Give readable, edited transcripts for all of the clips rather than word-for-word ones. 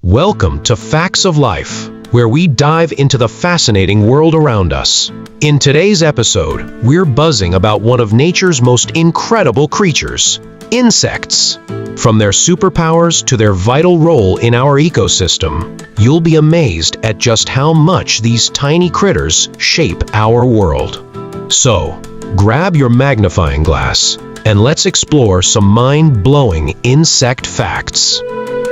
Welcome to Facts of Life, where we dive into the fascinating world around us. In today's episode, we're buzzing about one of nature's most incredible creatures, insects. From their superpowers to their vital role in our ecosystem, you'll be amazed at just how much these tiny critters shape our world. So, grab your magnifying glass and let's explore some mind-blowing insect facts.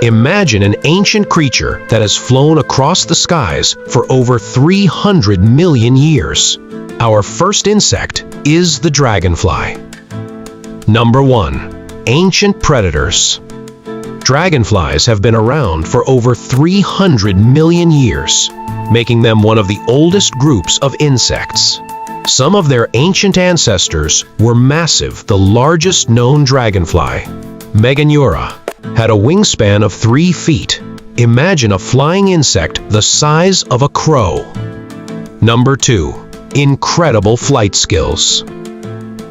Imagine an ancient creature that has flown across the skies for over 300 million years. Our first insect is the dragonfly. Number 1. Ancient predators. Dragonflies have been around for over 300 million years, making them one of the oldest groups of insects. Some of their ancient ancestors were massive. The largest known dragonfly, Meganeura, had a wingspan of 3 feet. Imagine a flying insect the size of a crow. Number 2. Incredible flight skills.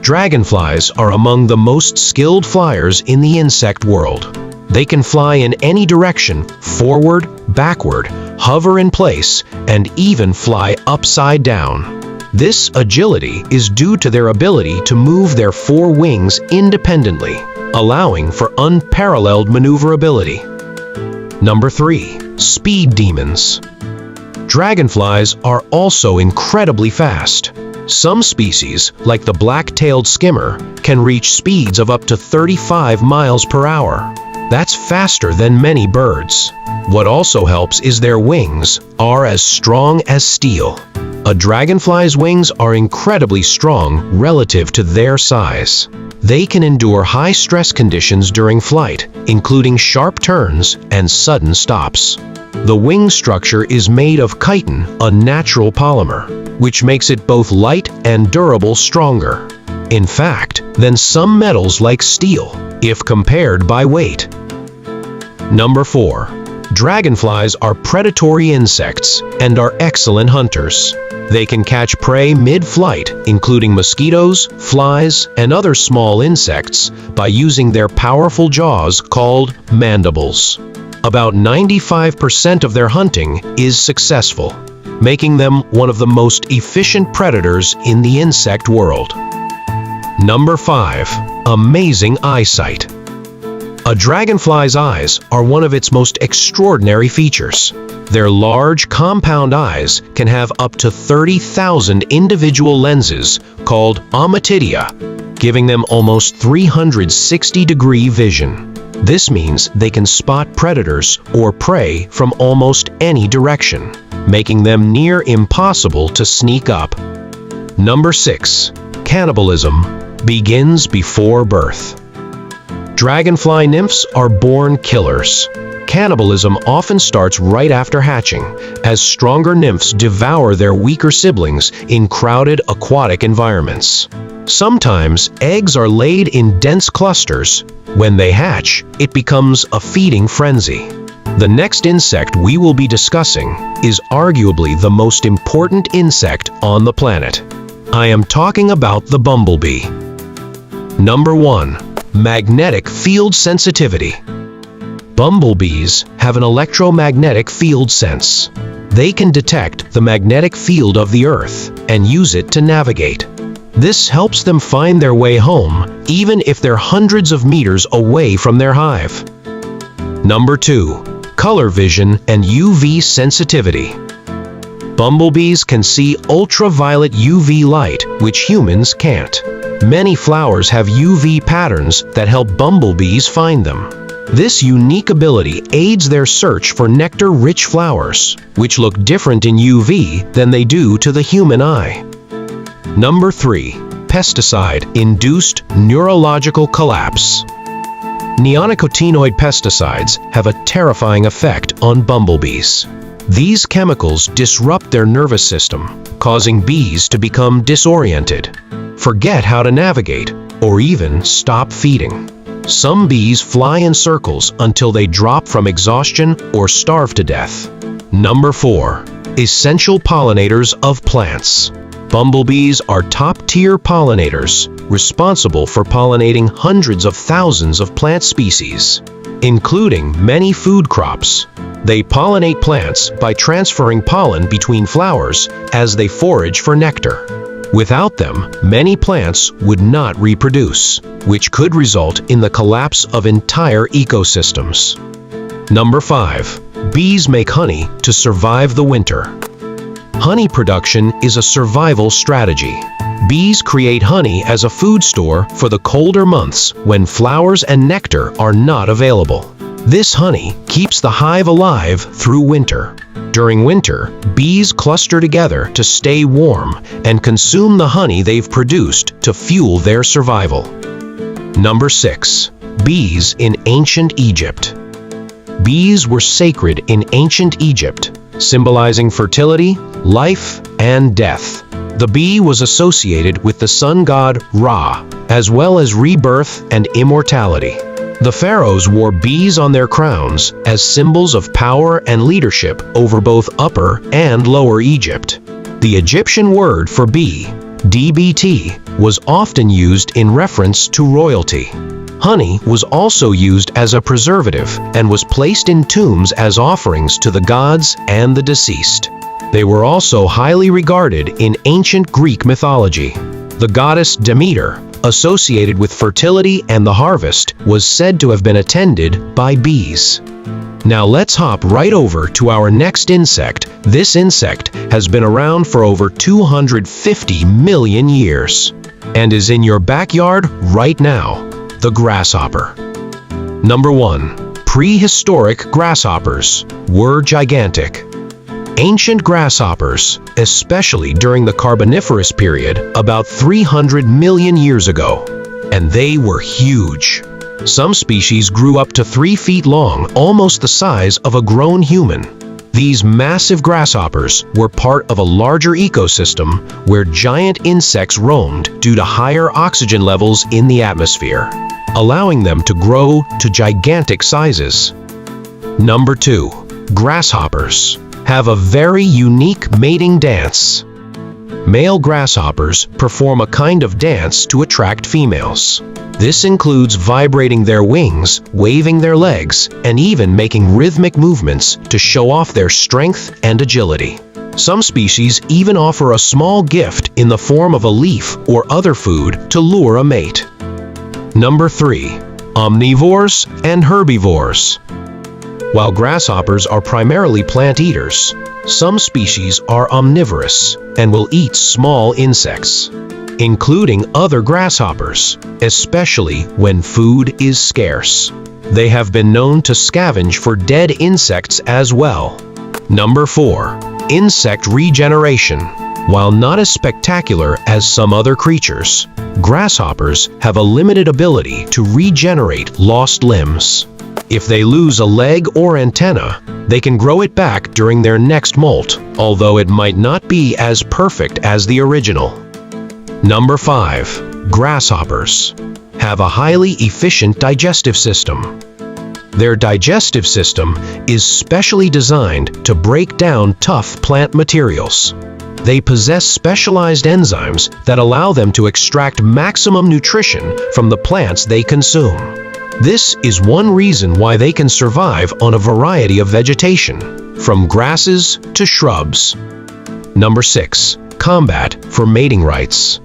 Dragonflies are among the most skilled flyers in the insect world. They can fly in any direction, forward, backward, hover in place, and even fly upside down. This agility is due to their ability to move their 4 wings independently, allowing for unparalleled maneuverability. Number 3. Speed demons. Dragonflies are also incredibly fast. Some species, like the black-tailed skimmer, can reach speeds of up to 35 miles per hour. That's faster than many birds. What also helps is their wings are as strong as steel. A dragonfly's wings are incredibly strong relative to their size. They can endure high-stress conditions during flight, including sharp turns and sudden stops. The wing structure is made of chitin, a natural polymer, which makes it both light and durable stronger. In fact, than some metals like steel, if compared by weight. Number 4. Dragonflies are predatory insects and are excellent hunters. They can catch prey mid-flight, including mosquitoes, flies, and other small insects, by using their powerful jaws called mandibles. About 95% of their hunting is successful, making them one of the most efficient predators in the insect world. Number 5. Amazing eyesight. A dragonfly's eyes are one of its most extraordinary features. Their large, compound eyes can have up to 30,000 individual lenses called ommatidia, giving them almost 360-degree vision. This means they can spot predators or prey from almost any direction, making them near impossible to sneak up. Number 6. Cannibalism begins before birth. Dragonfly nymphs are born killers. Cannibalism often starts right after hatching, as stronger nymphs devour their weaker siblings in crowded aquatic environments. Sometimes, eggs are laid in dense clusters. When they hatch, it becomes a feeding frenzy. The next insect we will be discussing is arguably the most important insect on the planet. I am talking about the bumblebee. Number 1. Magnetic field sensitivity. Bumblebees have an electromagnetic field sense. They can detect the magnetic field of the Earth and use it to navigate. This helps them find their way home, even if they're hundreds of meters away from their hive. Number 2. Color vision and UV sensitivity. Bumblebees can see ultraviolet UV light, which humans can't. Many flowers have UV patterns that help bumblebees find them. This unique ability aids their search for nectar-rich flowers, which look different in UV than they do to the human eye. Number 3. Pesticide-induced neurological collapse. Neonicotinoid pesticides have a terrifying effect on bumblebees. These chemicals disrupt their nervous system, causing bees to become disoriented, forget how to navigate, or even stop feeding. Some bees fly in circles until they drop from exhaustion or starve to death. Number 4. Essential pollinators of plants. Bumblebees are top-tier pollinators, responsible for pollinating hundreds of thousands of plant species. including many food crops. They pollinate plants by transferring pollen between flowers as they forage for nectar. Without them, many plants would not reproduce, which could result in the collapse of entire ecosystems. Number 5. Bees make honey to survive the winter. Honey production is a survival strategy. Bees create honey as a food store for the colder months when flowers and nectar are not available. This honey keeps the hive alive through winter. During winter, bees cluster together to stay warm and consume the honey they've produced to fuel their survival. Number 6. Bees in ancient Egypt. Bees were sacred in ancient Egypt, symbolizing fertility, life, and death. The bee was associated with the sun god Ra, as well as rebirth and immortality. The pharaohs wore bees on their crowns as symbols of power and leadership over both Upper and Lower Egypt. The Egyptian word for bee, DBT, was often used in reference to royalty. Honey was also used as a preservative and was placed in tombs as offerings to the gods and the deceased. They were also highly regarded in ancient Greek mythology. The goddess Demeter, associated with fertility and the harvest, was said to have been attended by bees. Now let's hop right over to our next insect. This insect has been around for over 250 million years and is in your backyard right now. The grasshopper. Number 1. Prehistoric grasshoppers were gigantic. Ancient grasshoppers, especially during the Carboniferous period, about 300 million years ago, and they were huge. Some species grew up to 3 feet long, almost the size of a grown human. These massive grasshoppers were part of a larger ecosystem where giant insects roamed due to higher oxygen levels in the atmosphere, allowing them to grow to gigantic sizes. Number 2. Grasshoppers have a very unique mating dance. Male grasshoppers perform a kind of dance to attract females. This includes vibrating their wings, waving their legs, and even making rhythmic movements to show off their strength and agility. Some species even offer a small gift in the form of a leaf or other food to lure a mate. Number 3. Omnivores and herbivores. While grasshoppers are primarily plant eaters, some species are omnivorous and will eat small insects, including other grasshoppers, especially when food is scarce. They have been known to scavenge for dead insects as well. Number 4. Insect regeneration. While not as spectacular as some other creatures, grasshoppers have a limited ability to regenerate lost limbs. If they lose a leg or antenna, they can grow it back during their next molt, although it might not be as perfect as the original. Number 5. Grasshoppers have a highly efficient digestive system. Their digestive system is specially designed to break down tough plant materials. They possess specialized enzymes that allow them to extract maximum nutrition from the plants they consume. This is one reason why they can survive on a variety of vegetation, from grasses to shrubs. Number 6. Combat for mating rights.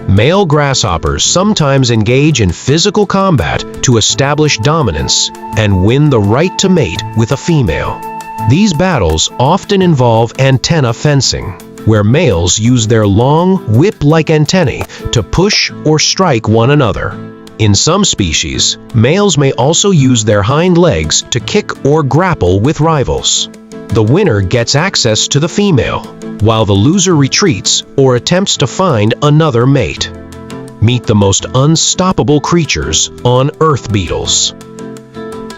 Male grasshoppers sometimes engage in physical combat to establish dominance and win the right to mate with a female. These battles often involve antenna fencing, where males use their long, whip-like antennae to push or strike one another. In some species, males may also use their hind legs to kick or grapple with rivals. The winner gets access to the female, while the loser retreats or attempts to find another mate. Meet the most unstoppable creatures on Earth beetles.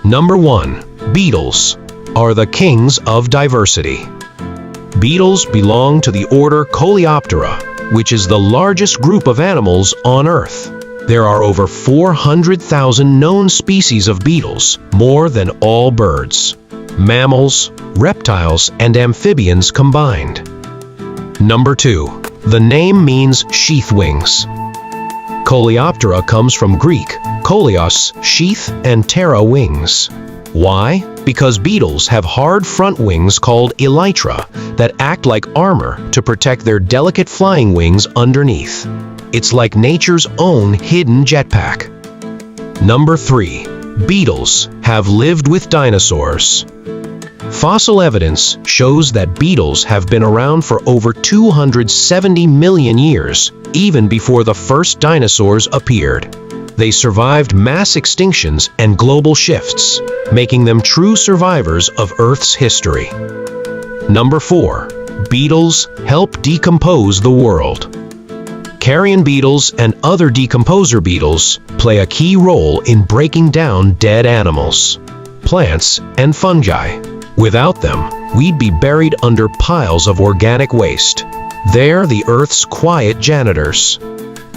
Number 1. Beetles are the kings of diversity. Beetles belong to the order Coleoptera, which is the largest group of animals on Earth. There are over 400,000 known species of beetles, more than all birds, mammals, reptiles, and amphibians combined. Number 2. The name means sheath wings. Coleoptera comes from Greek, koleos, sheath, and ptera, wings. Why? Because beetles have hard front wings called elytra that act like armor to protect their delicate flying wings underneath. It's like nature's own hidden jetpack. Number 3. Beetles have lived with dinosaurs. Fossil evidence shows that beetles have been around for over 270 million years, even before the first dinosaurs appeared. They survived mass extinctions and global shifts, making them true survivors of Earth's history. Number 4. Beetles help decompose the world. Carrion beetles and other decomposer beetles play a key role in breaking down dead animals, plants, and fungi. Without them, we'd be buried under piles of organic waste. They're the Earth's quiet janitors.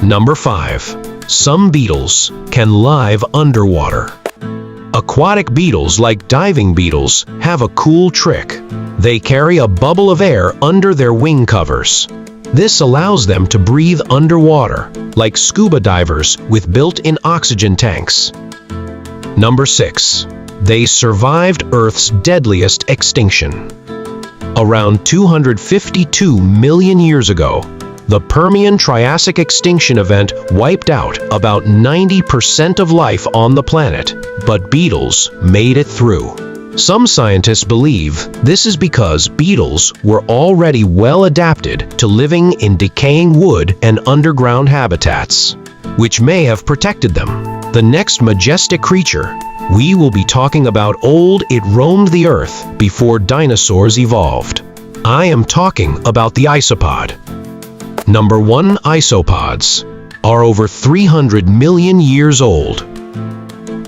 Number 5. Some beetles can live underwater. Aquatic beetles like diving beetles have a cool trick. They carry a bubble of air under their wing covers. This allows them to breathe underwater, like scuba divers with built-in oxygen tanks. Number 6. They survived Earth's deadliest extinction. Around 252 million years ago, the Permian-Triassic extinction event wiped out about 90% of life on the planet, but beetles made it through. Some scientists believe this is because beetles were already well adapted to living in decaying wood and underground habitats, which may have protected them. The next majestic creature we will be talking about it roamed the earth before dinosaurs evolved. I am talking about the isopod. Number 1. Isopods are over 300 million years old.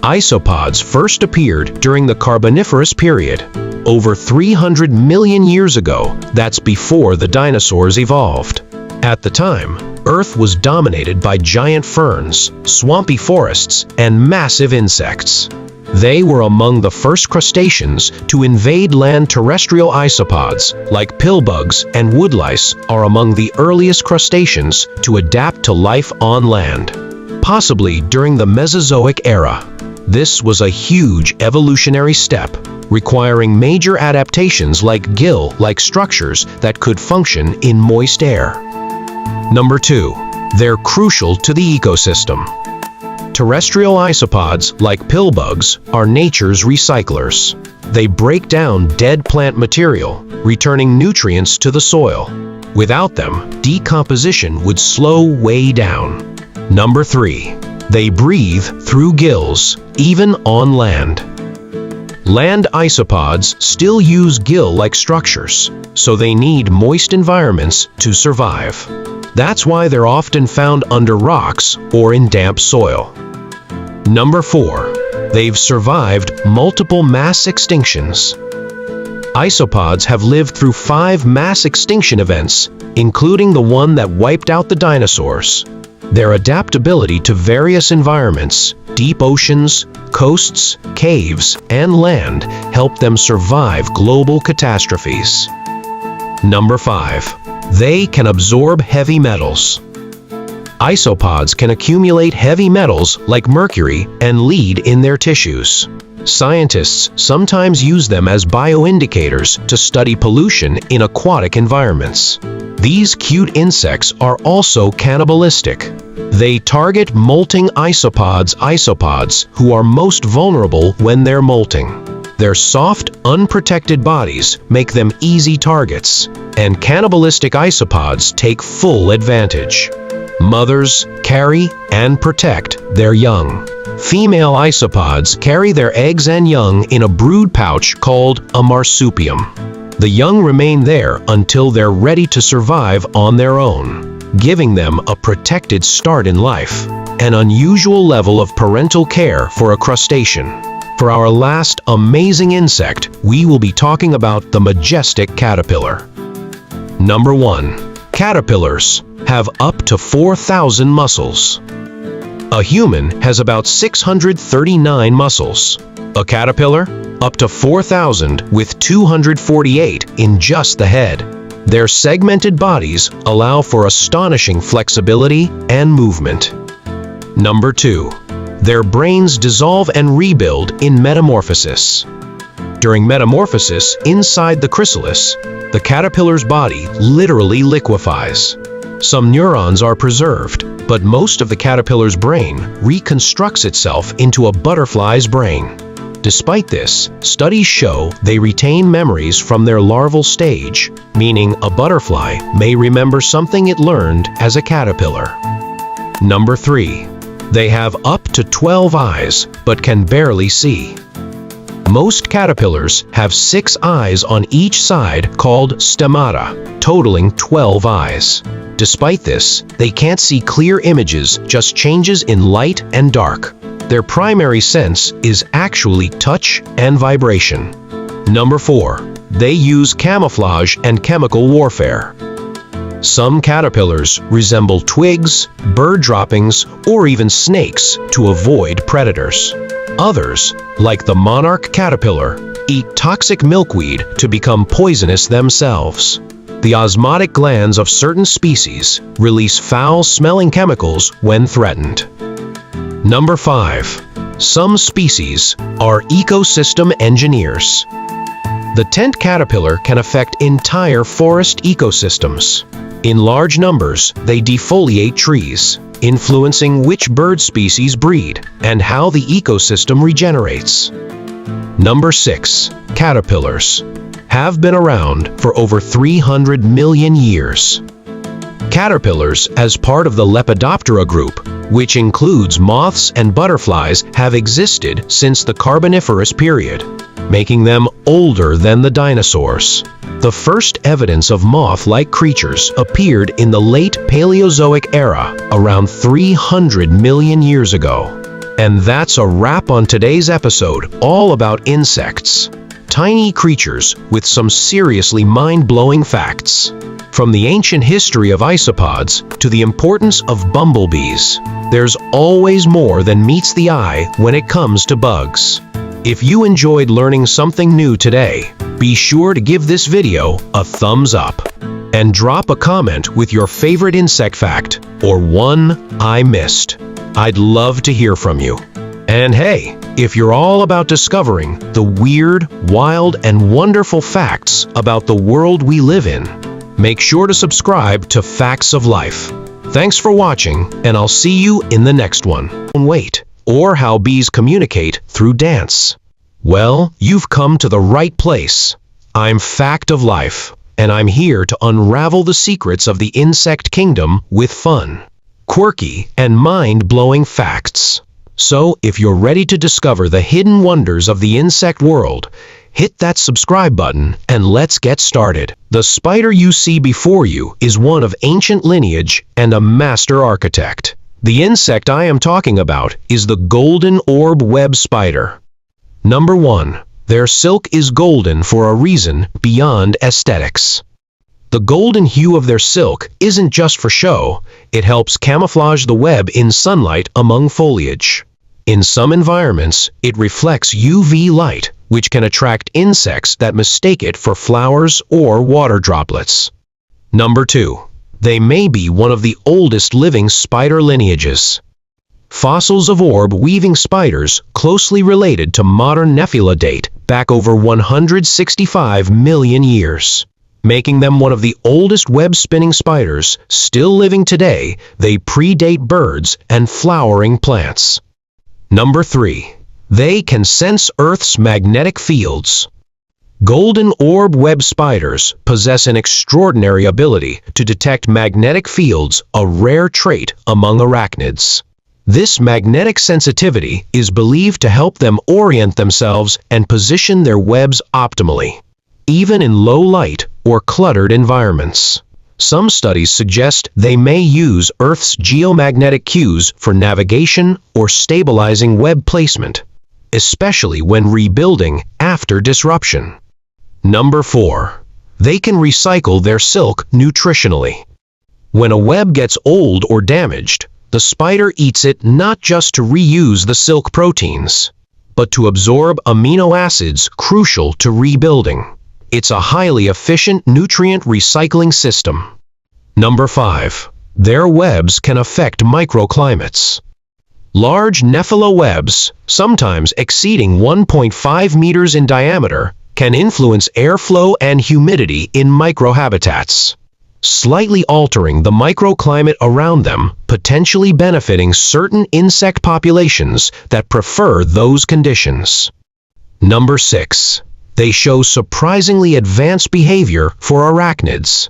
Isopods first appeared during the Carboniferous period, over 300 million years ago. That's before the dinosaurs evolved. At the time, Earth was dominated by giant ferns, swampy forests, and massive insects. They were among the first crustaceans to invade land. Terrestrial isopods, like pillbugs and woodlice, are among the earliest crustaceans to adapt to life on land, possibly during the Mesozoic era. This was a huge evolutionary step, requiring major adaptations like gill-like structures that could function in moist air. Number 2. They're crucial to the ecosystem. Terrestrial isopods, like pillbugs, are nature's recyclers. They break down dead plant material, returning nutrients to the soil. Without them, decomposition would slow way down. Number 3. They breathe through gills, even on land. Land isopods still use gill-like structures, so they need moist environments to survive. That's why they're often found under rocks or in damp soil. Number 4. They've survived multiple mass extinctions. Isopods have lived through 5 mass extinction events, including the one that wiped out the dinosaurs. Their adaptability to various environments, deep oceans, coasts, caves, and land, help them survive global catastrophes. Number 5. They can absorb heavy metals. Isopods can accumulate heavy metals like mercury and lead in their tissues. Scientists sometimes use them as bioindicators to study pollution in aquatic environments. These cute insects are also cannibalistic. They target molting isopods who are most vulnerable when they're molting. Their soft, unprotected bodies make them easy targets, and cannibalistic isopods take full advantage. Mothers carry and protect their young. Female isopods carry their eggs and young in a brood pouch called a marsupium. The young remain there until they're ready to survive on their own, giving them a protected start in life, an unusual level of parental care for a crustacean. For our last amazing insect, we will be talking about the majestic caterpillar. Number 1. Caterpillars have up to 4,000 muscles. A human has about 639 muscles. A caterpillar? Up to 4,000, with 248 in just the head. Their segmented bodies allow for astonishing flexibility and movement. Number 2. Their brains dissolve and rebuild in metamorphosis. During metamorphosis inside the chrysalis, the caterpillar's body literally liquefies. Some neurons are preserved, but most of the caterpillar's brain reconstructs itself into a butterfly's brain. Despite this, studies show they retain memories from their larval stage, meaning a butterfly may remember something it learned as a caterpillar. Number 3. They have up to 12 eyes, but can barely see. Most caterpillars have 6 eyes on each side called stomata, totaling 12 eyes. Despite this, they can't see clear images, just changes in light and dark. Their primary sense is actually touch and vibration. Number 4. They use camouflage and chemical warfare. Some caterpillars resemble twigs, bird droppings, or even snakes to avoid predators. Others, like the monarch caterpillar, eat toxic milkweed to become poisonous themselves. The osmotic glands of certain species release foul-smelling chemicals when threatened. Number 5. Some species are ecosystem engineers. The tent caterpillar can affect entire forest ecosystems. In large numbers, they defoliate trees, influencing which bird species breed and how the ecosystem regenerates. Number 6. Caterpillars have been around for over 300 million years. Caterpillars, as part of the Lepidoptera group, which includes moths and butterflies, have existed since the Carboniferous period, making them older than the dinosaurs. The first evidence of moth-like creatures appeared in the late Paleozoic era, around 300 million years ago. And that's a wrap on today's episode, all about insects. Tiny creatures with some seriously mind-blowing facts. From the ancient history of isopods to the importance of bumblebees, there's always more than meets the eye when it comes to bugs. If you enjoyed learning something new today, be sure to give this video a thumbs up and drop a comment with your favorite insect fact or one I missed. I'd love to hear from you. And hey, if you're all about discovering the weird, wild, and wonderful facts about the world we live in, make sure to subscribe to Facts of Life. Thanks for watching, and I'll see you in the next one. Wait, or how bees communicate through dance. Well, you've come to the right place. I'm Fact of Life, and I'm here to unravel the secrets of the insect kingdom with fun, quirky, and mind-blowing facts. So, if you're ready to discover the hidden wonders of the insect world, hit that subscribe button and let's get started. The spider you see before you is one of ancient lineage and a master architect. The insect I am talking about is the golden orb web spider. Number 1. Their silk is golden for a reason beyond aesthetics. The golden hue of their silk isn't just for show, it helps camouflage the web in sunlight among foliage. In some environments, it reflects UV light, which can attract insects that mistake it for flowers or water droplets. Number 2. They may be one of the oldest living spider lineages. Fossils of orb-weaving spiders closely related to modern Nephila date back over 165 million years. Making them one of the oldest web-spinning spiders still living today. They predate birds and flowering plants. Number 3. They can sense Earth's magnetic fields. Golden orb web spiders possess an extraordinary ability to detect magnetic fields, a rare trait among arachnids. This magnetic sensitivity is believed to help them orient themselves and position their webs optimally, even in low light or cluttered environments. Some studies suggest they may use Earth's geomagnetic cues for navigation or stabilizing web placement, especially when rebuilding after disruption. Number 4. They can recycle their silk nutritionally. When a web gets old or damaged, the spider eats it not just to reuse the silk proteins, but to absorb amino acids crucial to rebuilding. It's a highly efficient nutrient recycling system. Number 5. Their webs can affect microclimates. Large nephila webs, sometimes exceeding 1.5 meters in diameter, can influence airflow and humidity in microhabitats, slightly altering the microclimate around them, potentially benefiting certain insect populations that prefer those conditions. Number 6. They show surprisingly advanced behavior for arachnids.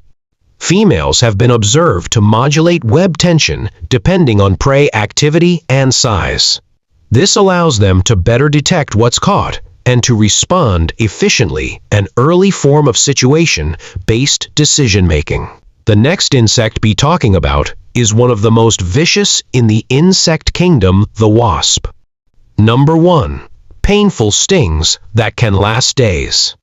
Females have been observed to modulate web tension depending on prey activity and size. This allows them to better detect what's caught and to respond efficiently, an early form of situation-based decision-making. The next insect be talking about is one of the most vicious in the insect kingdom, the wasp. Number 1. Painful stings that can last days.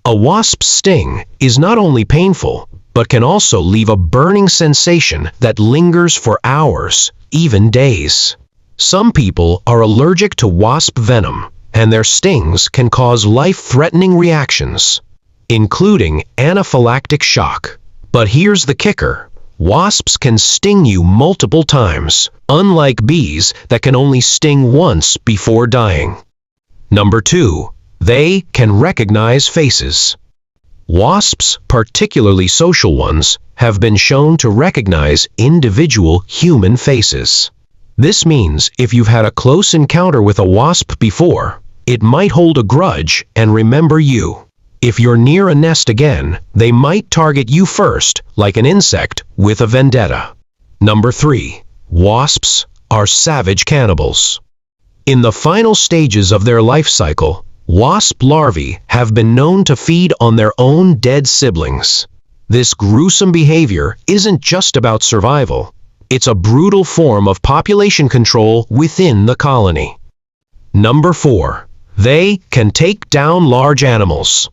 A wasp's sting is not only painful, but can also leave a burning sensation that lingers for hours, even days. Some people are allergic to wasp venom, and their stings can cause life-threatening reactions, including anaphylactic shock. But here's the kicker. Wasps can sting you multiple times, unlike bees that can only sting once before dying. Number 2. They can recognize faces. Wasps, particularly social ones, have been shown to recognize individual human faces. This means if you've had a close encounter with a wasp before, it might hold a grudge and remember you. If you're near a nest again, they might target you first, like an insect with a vendetta. Number 3. Wasps are savage cannibals. In the final stages of their life cycle, wasp larvae have been known to feed on their own dead siblings. This gruesome behavior isn't just about survival. It's a brutal form of population control within the colony. Number 4. They can take down large animals.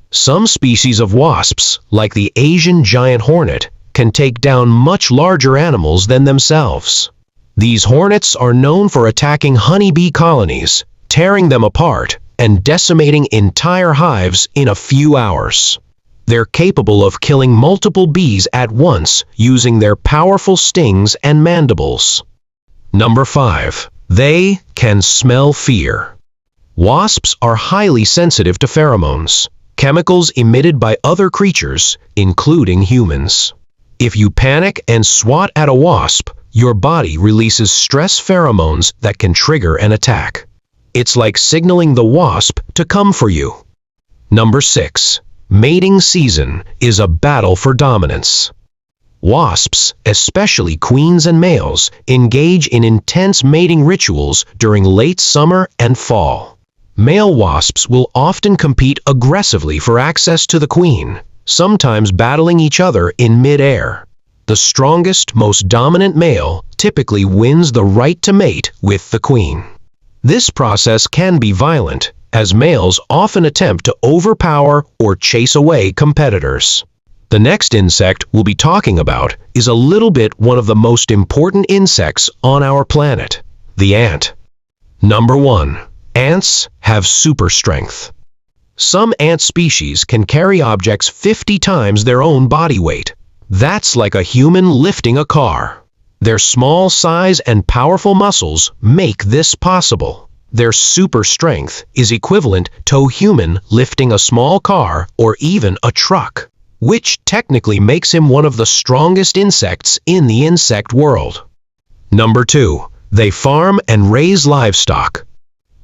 Some species of wasps, like the Asian giant hornet, can take down much larger animals than themselves. These hornets are known for attacking honeybee colonies, tearing them apart, and decimating entire hives in a few hours. They're capable of killing multiple bees at once using their powerful stings and mandibles. Number 5. They can smell fear. Wasps are highly sensitive to pheromones, chemicals emitted by other creatures, including humans. If you panic and swat at a wasp, your body releases stress pheromones that can trigger an attack. It's like signaling the wasp to come for you. Number 6. Mating season is a battle for dominance. Wasps, especially queens and males, engage in intense mating rituals during late summer and fall. Male wasps will often compete aggressively for access to the queen, sometimes battling each other in mid-air. The strongest, most dominant male typically wins the right to mate with the queen. This process can be violent, as males often attempt to overpower or chase away competitors. The next insect we'll be talking about is a little bit one of the most important insects on our planet, the ant. Number 1. Ants have super strength. Some ant species can carry objects 50 times their own body weight. That's like a human lifting a car. Their small size and powerful muscles make this possible. Their super strength is equivalent to a human lifting a small car or even a truck, which technically makes him one of the strongest insects in the insect world. Number 2. They farm and raise livestock.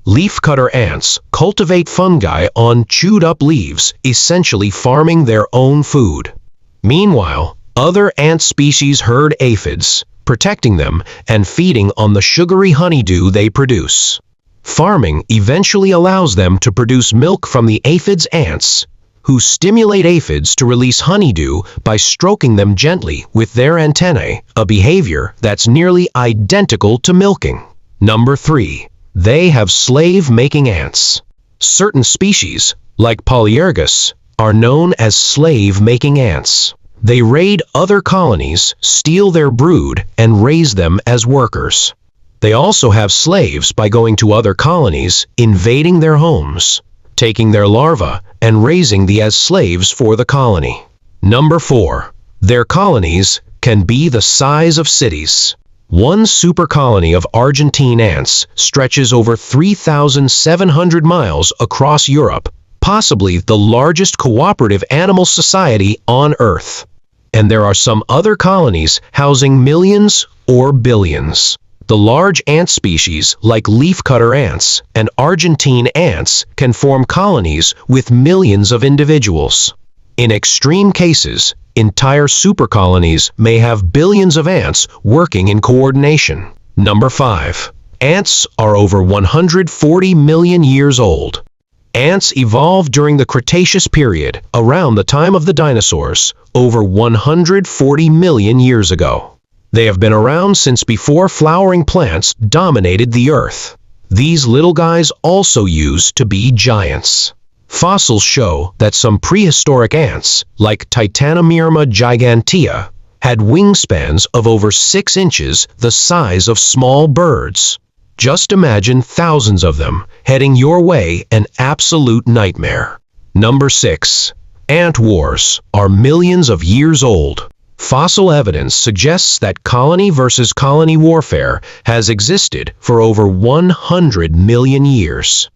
Leafcutter ants cultivate fungi on chewed-up leaves, essentially farming their own food. Meanwhile, other ant species herd aphids, protecting them and feeding on the sugary honeydew they produce. Farming eventually allows them to produce milk from the aphids' ants, who stimulate aphids to release honeydew by stroking them gently with their antennae, a behavior that's nearly identical to milking. Number 3. They have slave-making ants. Certain species, like Polyergus, are known as slave-making ants. They raid other colonies, steal their brood, and raise them as workers. They also have slaves by going to other colonies, invading their homes, taking their larvae, and raising them as slaves for the colony. Number 4. Their colonies can be the size of cities. One super colony of Argentine ants stretches over 3,700 miles across Europe, possibly the largest cooperative animal society on Earth. And there are some other colonies housing millions or billions. The large ant species like leafcutter ants and Argentine ants can form colonies with millions of individuals. In extreme cases, entire supercolonies may have billions of ants working in coordination. Number 5. Ants are over 140 million years old. Ants evolved during the Cretaceous period, around the time of the dinosaurs, over 140 million years ago. They have been around since before flowering plants dominated the Earth. These little guys also used to be giants. Fossils show that some prehistoric ants, like Titanomyrma gigantea, had wingspans of over 6 inches, the size of small birds. Just imagine thousands of them heading your way, an absolute nightmare. Number 6. Ant wars are millions of years old. Fossil evidence suggests that colony versus colony warfare has existed for over 100 million years.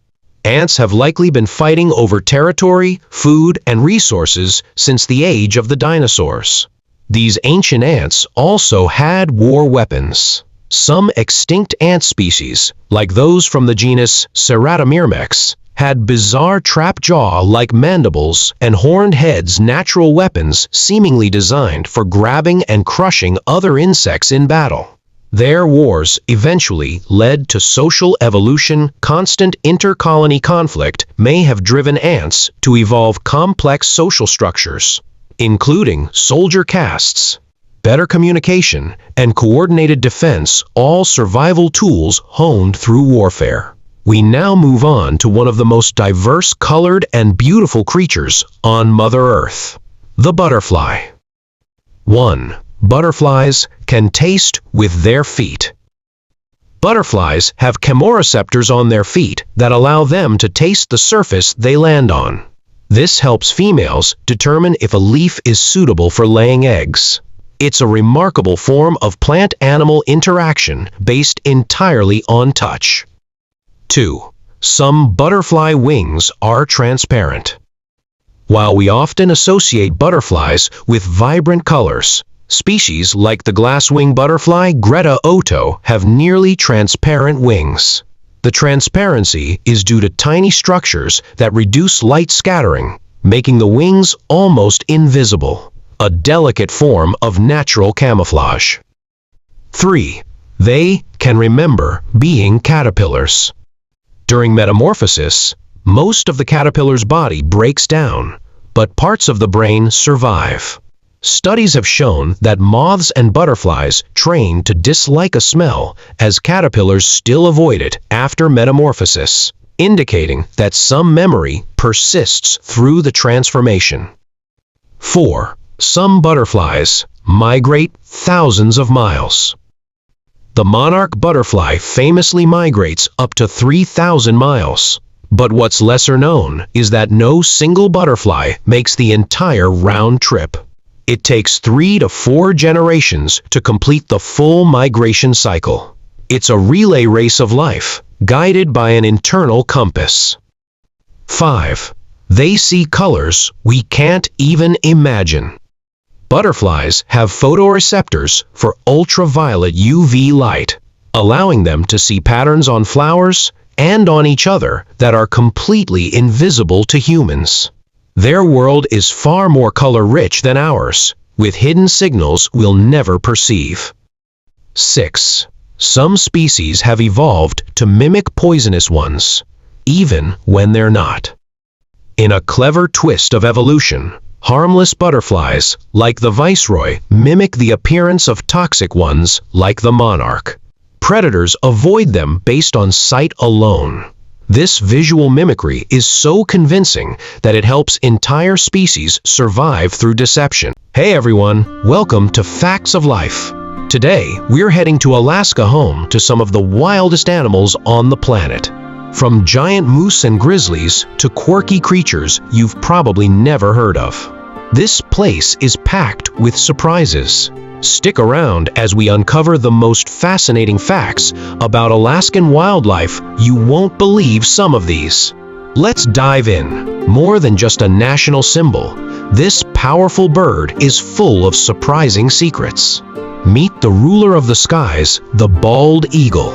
Ants have likely been fighting over territory, food, and resources since the age of the dinosaurs. These ancient ants also had war weapons. Some extinct ant species, like those from the genus Ceratomyrmex, had bizarre trap jaw-like mandibles and horned heads, natural weapons seemingly designed for grabbing and crushing other insects in battle. Their wars eventually led to social evolution. Constant inter-colony conflict may have driven ants to evolve complex social structures, including soldier castes, better communication, and coordinated defense, all survival tools honed through warfare. We now move on to one of the most diverse, colored, and beautiful creatures on Mother Earth, the butterfly. 1. Butterflies can taste with their feet. Butterflies have chemoreceptors on their feet that allow them to taste the surface they land on. This helps females determine if a leaf is suitable for laying eggs. It's a remarkable form of plant-animal interaction based entirely on touch. 2. Some butterfly wings are transparent. While we often associate butterflies with vibrant colors, species like the glasswing butterfly Greta Otto have nearly transparent wings. The transparency is due to tiny structures that reduce light scattering, making the wings almost invisible, a delicate form of natural camouflage. 3. They can remember being caterpillars. During metamorphosis, most of the caterpillar's body breaks down, but parts of the brain survive. Studies have shown that moths and butterflies train to dislike a smell as caterpillars still avoid it after metamorphosis, indicating that some memory persists through the transformation. 4. Some butterflies migrate thousands of miles. The monarch butterfly famously migrates up to 3,000 miles. But what's lesser known is that no single butterfly makes the entire round trip. It takes 3 to 4 generations to complete the full migration cycle. It's a relay race of life, guided by an internal compass. 5. They see colors we can't even imagine. Butterflies have photoreceptors for ultraviolet UV light, allowing them to see patterns on flowers and on each other that are completely invisible to humans. Their world is far more color-rich than ours, with hidden signals we'll never perceive. 6. Some species have evolved to mimic poisonous ones, even when they're not. In a clever twist of evolution, harmless butterflies, like the viceroy, mimic the appearance of toxic ones, like the monarch. Predators avoid them based on sight alone. This visual mimicry is so convincing that it helps entire species survive through deception. Hey everyone, welcome to Facts of Life. Today, we're heading to Alaska, home to some of the wildest animals on the planet. From giant moose and grizzlies to quirky creatures you've probably never heard of. This place is packed with surprises. Stick around as we uncover the most fascinating facts about Alaskan wildlife. You won't believe some of these. Let's dive in. More than just a national symbol, this powerful bird is full of surprising secrets. Meet the ruler of the skies, the bald eagle.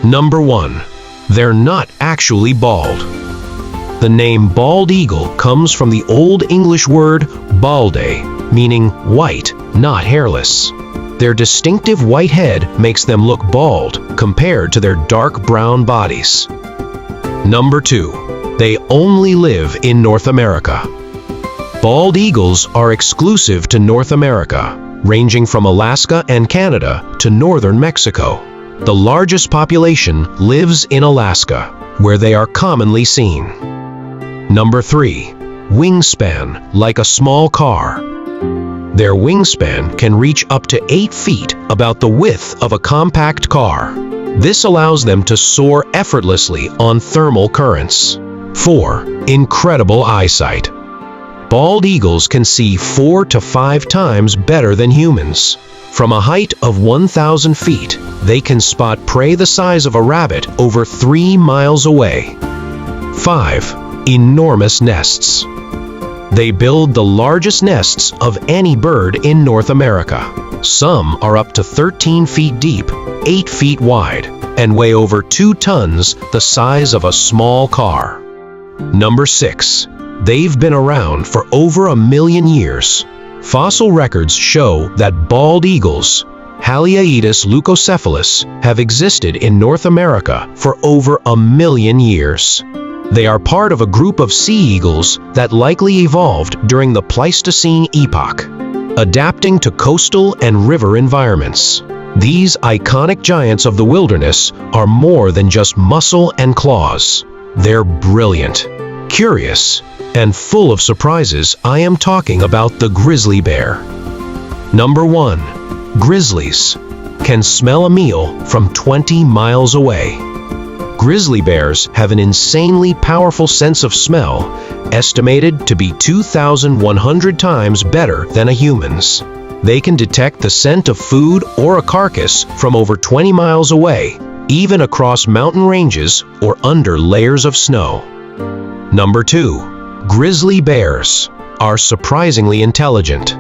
Number 1. They're not actually bald. The name bald eagle comes from the Old English word balde, meaning white, not hairless. Their distinctive white head makes them look bald compared to their dark brown bodies. Number 2. They only live in North America. Bald eagles are exclusive to North America, ranging from Alaska and Canada to northern Mexico. The largest population lives in Alaska, where they are commonly seen. Number 3. Wingspan like a small car. Their wingspan can reach up to 8 feet, about the width of a compact car. This allows them to soar effortlessly on thermal currents. 4. Incredible eyesight. Bald eagles can see 4 to 5 times better than humans. From a height of 1,000 feet, they can spot prey the size of a rabbit over 3 miles away. 5. Enormous nests. They build the largest nests of any bird in North America. Some are up to 13 feet deep, 8 feet wide, and weigh over 2 tons, the size of a small car. Number 6. They've been around for over 1 million years. Fossil records show that bald eagles, Haliaeetus leucocephalus, have existed in North America for over 1 million years. They are part of a group of sea eagles that likely evolved during the Pleistocene epoch, adapting to coastal and river environments. These iconic giants of the wilderness are more than just muscle and claws. They're brilliant, curious, and full of surprises. I am talking about the grizzly bear. Number 1. Grizzlies can smell a meal from 20 miles away. Grizzly bears have an insanely powerful sense of smell, estimated to be 2,100 times better than a human's. They can detect the scent of food or a carcass from over 20 miles away, even across mountain ranges or under layers of snow. Number 2. Grizzly bears are surprisingly intelligent.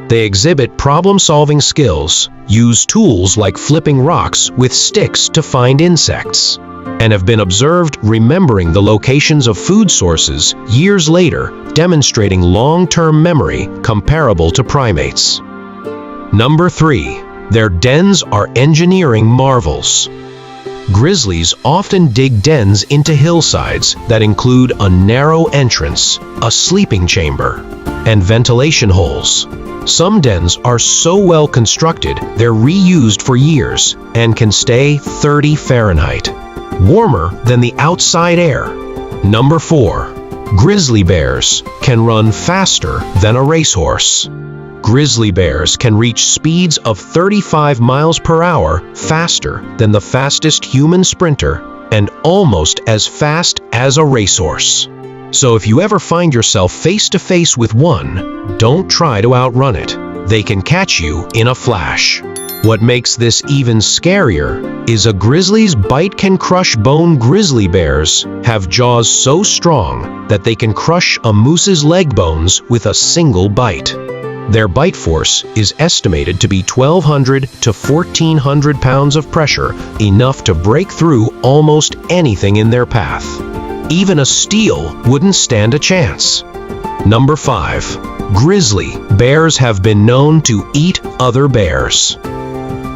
They exhibit problem-solving skills, use tools like flipping rocks with sticks to find insects, and have been observed remembering the locations of food sources years later, demonstrating long-term memory comparable to primates. Number 3. Their dens are engineering marvels. Grizzlies often dig dens into hillsides that include a narrow entrance, a sleeping chamber, and ventilation holes. Some dens are so well constructed they're reused for years and can stay 30 Fahrenheit, warmer than the outside air. Number 4. Grizzly bears can run faster than a racehorse. Grizzly bears can reach speeds of 35 miles per hour, faster than the fastest human sprinter, and almost as fast as a racehorse. So if you ever find yourself face to face with one, don't try to outrun it. They can catch you in a flash. What makes this even scarier is a grizzly's bite can crush bone. Grizzly bears have jaws so strong that they can crush a moose's leg bones with a single bite. Their bite force is estimated to be 1,200 to 1,400 pounds of pressure, enough to break through almost anything in their path. Even a steel wouldn't stand a chance. Number 5. Grizzly bears have been known to eat other bears.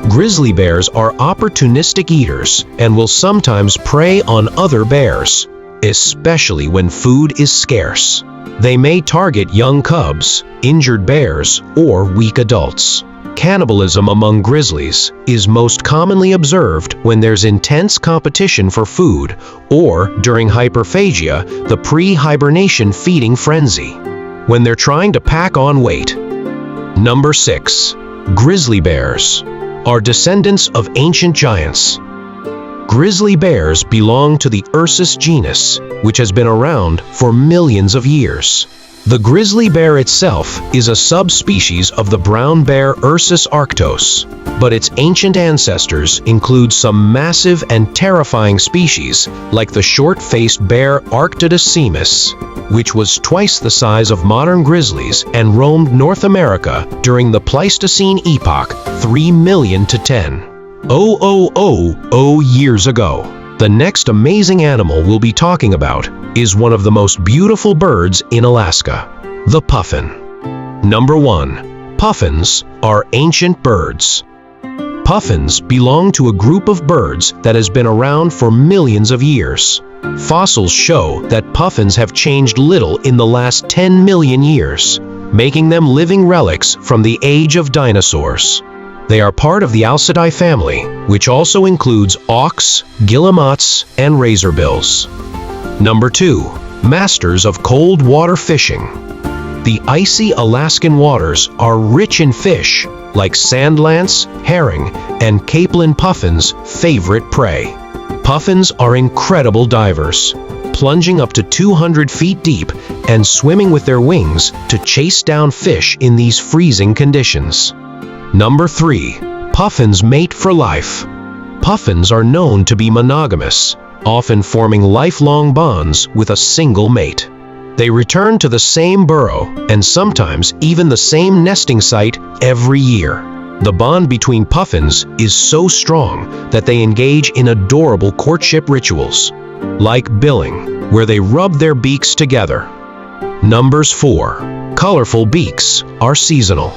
Grizzly bears are opportunistic eaters and will sometimes prey on other bears, especially when food is scarce. They may target young cubs, injured bears, or weak adults. Cannibalism among grizzlies is most commonly observed when there's intense competition for food or during hyperphagia, the pre-hibernation feeding frenzy, when they're trying to pack on weight. Number 6. Grizzly bears are descendants of ancient giants. Grizzly bears belong to the Ursus genus, which has been around for millions of years. The grizzly bear itself is a subspecies of the brown bear Ursus arctos, but its ancient ancestors include some massive and terrifying species like the short-faced bear Arctodecimus, which was twice the size of modern grizzlies and roamed North America during the Pleistocene epoch 3 million to 10,000 years ago. The next amazing animal we'll be talking about is one of the most beautiful birds in Alaska, the puffin. Number 1. Puffins are ancient birds. Puffins belong to a group of birds that has been around for millions of years. Fossils show that puffins have changed little in the last 10 million years, making them living relics from the age of dinosaurs. They are part of the Alcidae family, which also includes auks, guillemots, and razorbills. Number 2. Masters of cold water fishing. The icy Alaskan waters are rich in fish, like sand lance, herring, and capelin puffins' favorite prey. Puffins are incredible divers, plunging up to 200 feet deep and swimming with their wings to chase down fish in these freezing conditions. Number 3. Puffins mate for life. Puffins are known to be monogamous, often forming lifelong bonds with a single mate. They return to the same burrow and sometimes even the same nesting site every year. The bond between puffins is so strong that they engage in adorable courtship rituals, like billing, where they rub their beaks together. Number 4. Colorful beaks are seasonal.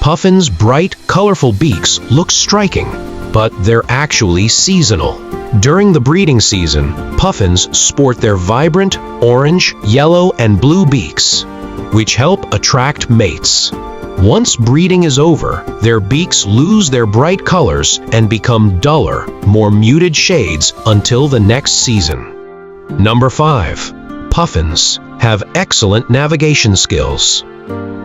Puffins' bright, colorful beaks look striking, but they're actually seasonal. During the breeding season, puffins sport their vibrant orange, yellow, and blue beaks, which help attract mates. Once breeding is over, their beaks lose their bright colors and become duller, more muted shades until the next season. Number 5. Puffins have excellent navigation skills.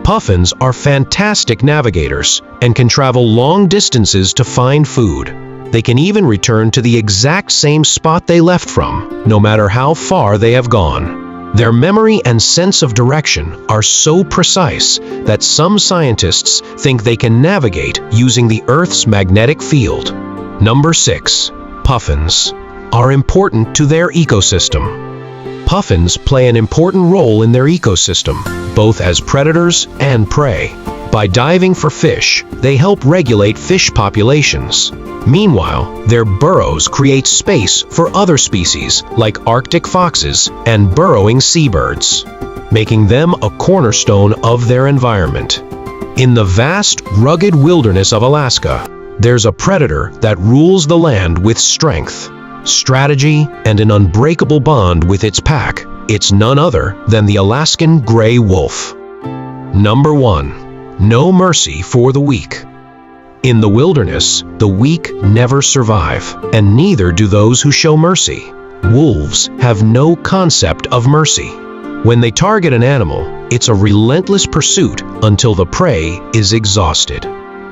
Puffins are fantastic navigators and can travel long distances to find food. They can even return to the exact same spot they left from, no matter how far they have gone. Their memory and sense of direction are so precise that some scientists think they can navigate using the Earth's magnetic field. Number 6. Puffins are important to their ecosystem. Puffins play an important role in their ecosystem, both as predators and prey. By diving for fish, they help regulate fish populations. Meanwhile, their burrows create space for other species like Arctic foxes and burrowing seabirds, making them a cornerstone of their environment. In the vast, rugged wilderness of Alaska, there's a predator that rules the land with strength, strategy, and an unbreakable bond with its pack. It's none other than the Alaskan gray wolf. Number 1. No mercy for the weak. In the wilderness, the weak never survive, and neither do those who show mercy. Wolves have no concept of mercy. When they target an animal, it's a relentless pursuit until the prey is exhausted,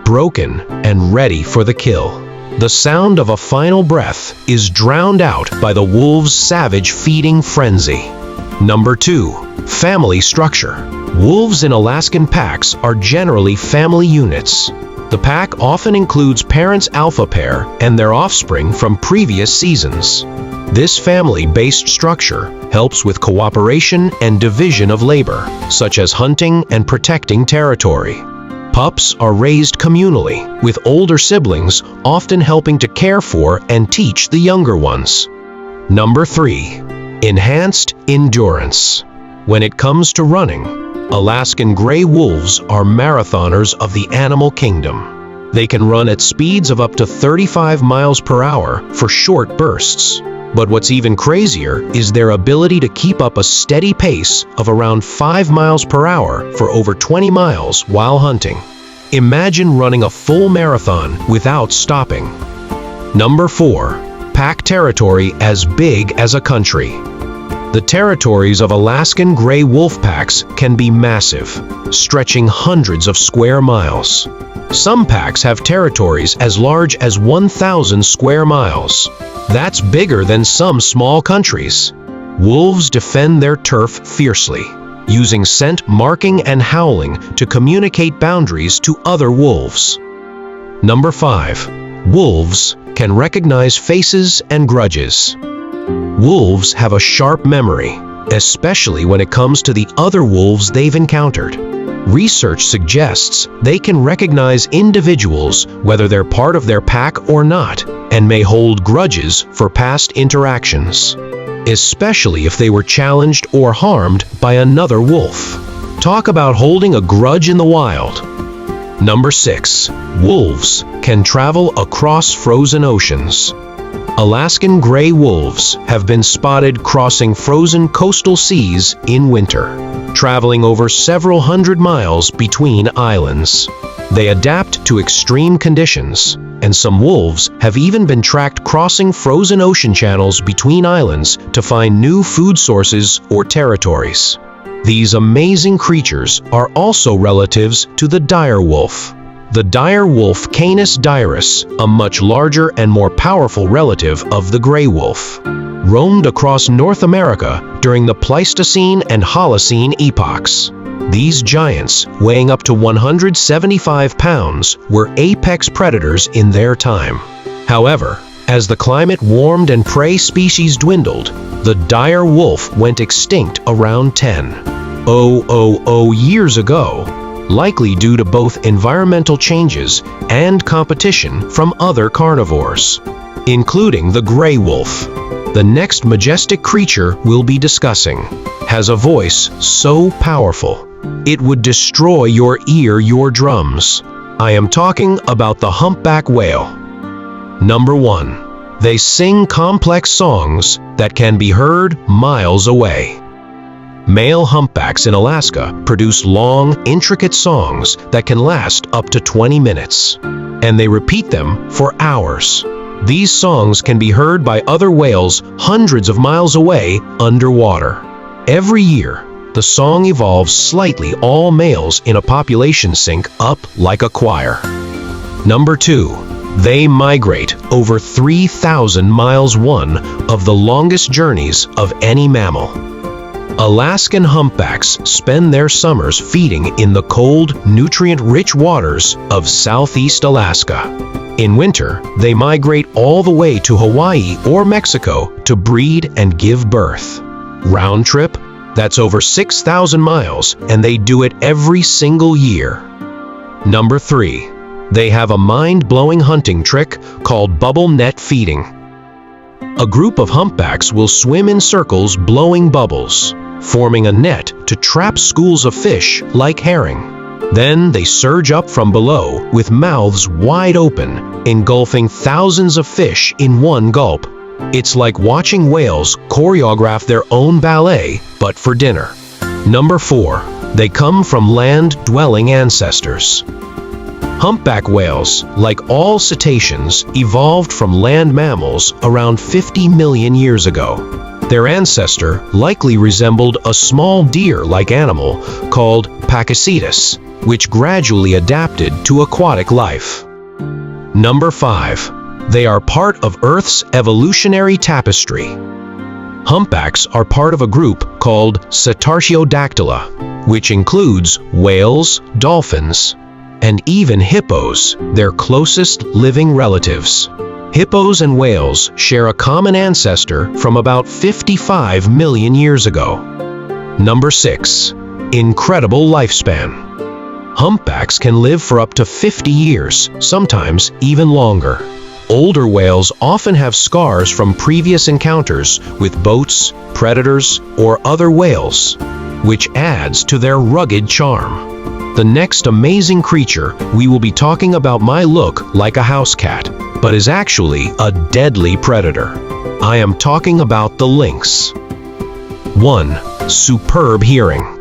broken, and ready for the kill. The sound of a final breath is drowned out by the wolf's savage feeding frenzy. Number 2. Family structure. Wolves in Alaskan packs are generally family units. The pack often includes parents' alpha pair and their offspring from previous seasons. This family-based structure helps with cooperation and division of labor, such as hunting and protecting territory. Pups are raised communally, with older siblings often helping to care for and teach the younger ones. Number 3. Enhanced endurance. When it comes to running, Alaskan gray wolves are marathoners of the animal kingdom. They can run at speeds of up to 35 miles per hour for short bursts. But what's even crazier is their ability to keep up a steady pace of around 5 miles per hour for over 20 miles while hunting. Imagine running a full marathon without stopping. Number 4. Pack territory as big as a country. The territories of Alaskan gray wolf packs can be massive, stretching hundreds of square miles. Some packs have territories as large as 1,000 square miles. That's bigger than some small countries. Wolves defend their turf fiercely, using scent marking and howling to communicate boundaries to other wolves. Number 5. Wolves can recognize faces and grudges. Wolves have a sharp memory, especially when it comes to the other wolves they've encountered. Research suggests they can recognize individuals whether they're part of their pack or not, and may hold grudges for past interactions, especially if they were challenged or harmed by another wolf. Talk about holding a grudge in the wild. Number 6. Wolves can travel across frozen oceans. Alaskan gray wolves have been spotted crossing frozen coastal seas in winter, traveling over several hundred miles between islands. They adapt to extreme conditions, and some wolves have even been tracked crossing frozen ocean channels between islands to find new food sources or territories. These amazing creatures are also relatives to the dire wolf. The dire wolf Canis dirus, a much larger and more powerful relative of the gray wolf, roamed across North America during the Pleistocene and Holocene epochs. These giants, weighing up to 175 pounds, were apex predators in their time. However, as the climate warmed and prey species dwindled, the dire wolf went extinct around 10,000 years ago, likely due to both environmental changes and competition from other carnivores, including the gray wolf. The next majestic creature we'll be discussing has a voice so powerful it would destroy your eardrums. I am talking about the humpback whale. Number 1. They sing complex songs that can be heard miles away. Male humpbacks in Alaska produce long, intricate songs that can last up to 20 minutes, and they repeat them for hours. These songs can be heard by other whales hundreds of miles away underwater. Every year, the song evolves slightly, all males in a population sync up like a choir. Number 2. They migrate over 3,000 miles, one of the longest journeys of any mammal. Alaskan humpbacks spend their summers feeding in the cold, nutrient-rich waters of southeast Alaska. In winter, they migrate all the way to Hawaii or Mexico to breed and give birth. Round trip? That's over 6,000 miles, and they do it every single year. Number 3. They have a mind-blowing hunting trick called bubble net feeding. A group of humpbacks will swim in circles blowing bubbles, forming a net to trap schools of fish like herring. Then they surge up from below with mouths wide open, engulfing thousands of fish in one gulp. It's like watching whales choreograph their own ballet, but for dinner. Number 4. They come from land-dwelling ancestors. Humpback whales, like all cetaceans, evolved from land mammals around 50 million years ago. Their ancestor likely resembled a small deer-like animal called Pakicetus, which gradually adapted to aquatic life. Number 5. They are part of Earth's evolutionary tapestry. Humpbacks are part of a group called Cetartiodactyla, which includes whales, dolphins, and even hippos, their closest living relatives. Hippos and whales share a common ancestor from about 55 million years ago. Number 6. Incredible lifespan. Humpbacks can live for up to 50 years, sometimes even longer. Older whales often have scars from previous encounters with boats, predators, or other whales, which adds to their rugged charm. The next amazing creature we will be talking about might look like a house cat, but is actually a deadly predator. I am talking about the lynx. 1. Superb hearing.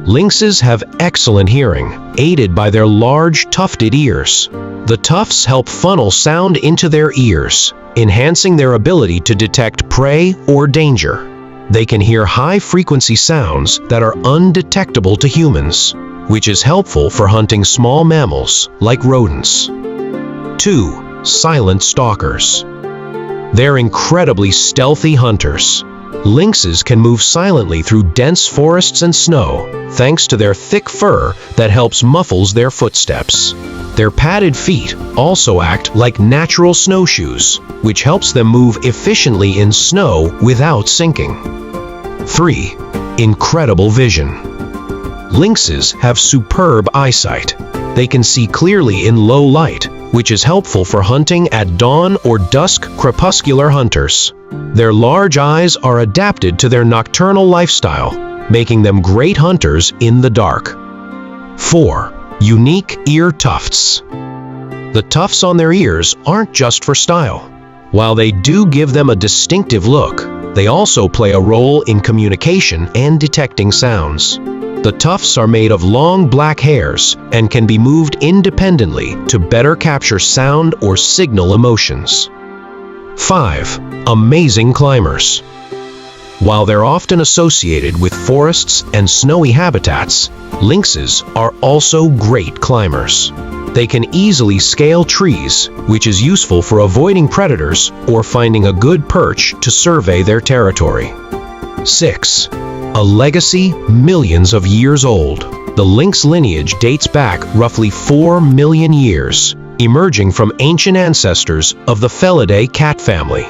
Lynxes have excellent hearing, aided by their large, tufted ears. The tufts help funnel sound into their ears, enhancing their ability to detect prey or danger. They can hear high-frequency sounds that are undetectable to humans, which is helpful for hunting small mammals like rodents. 2. Silent stalkers. They're incredibly stealthy hunters. Lynxes can move silently through dense forests and snow, thanks to their thick fur that helps muffles their footsteps. Their padded feet also act like natural snowshoes, which helps them move efficiently in snow without sinking. 3. Incredible vision. Lynxes have superb eyesight. They can see clearly in low light, which is helpful for hunting at dawn or dusk crepuscular hunters. Their large eyes are adapted to their nocturnal lifestyle, making them great hunters in the dark. 4. Unique ear tufts. The tufts on their ears aren't just for style. While they do give them a distinctive look, they also play a role in communication and detecting sounds. The tufts are made of long black hairs and can be moved independently to better capture sound or signal emotions. 5. Amazing climbers. While they're often associated with forests and snowy habitats, lynxes are also great climbers. They can easily scale trees, which is useful for avoiding predators or finding a good perch to survey their territory. 6. A legacy millions of years old. The lynx lineage dates back roughly 4 million years, emerging from ancient ancestors of the Felidae cat family.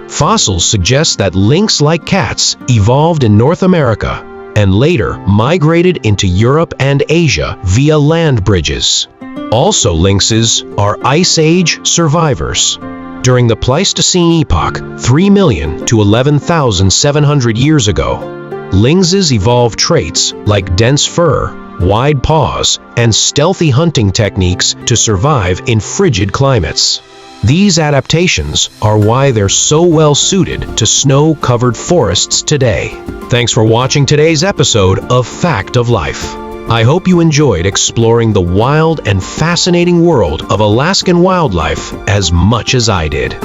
Fossils suggest that lynx-like cats evolved in North America and later migrated into Europe and Asia via land bridges. Also, lynxes are Ice Age survivors. During the Pleistocene epoch, 3 million to 11,700 years ago, lynxes evolved traits like dense fur, wide paws, and stealthy hunting techniques to survive in frigid climates. These adaptations are why they're so well suited to snow-covered forests today. Thanks for watching today's episode of Fact of Life. I hope you enjoyed exploring the wild and fascinating world of Alaskan wildlife as much as I did.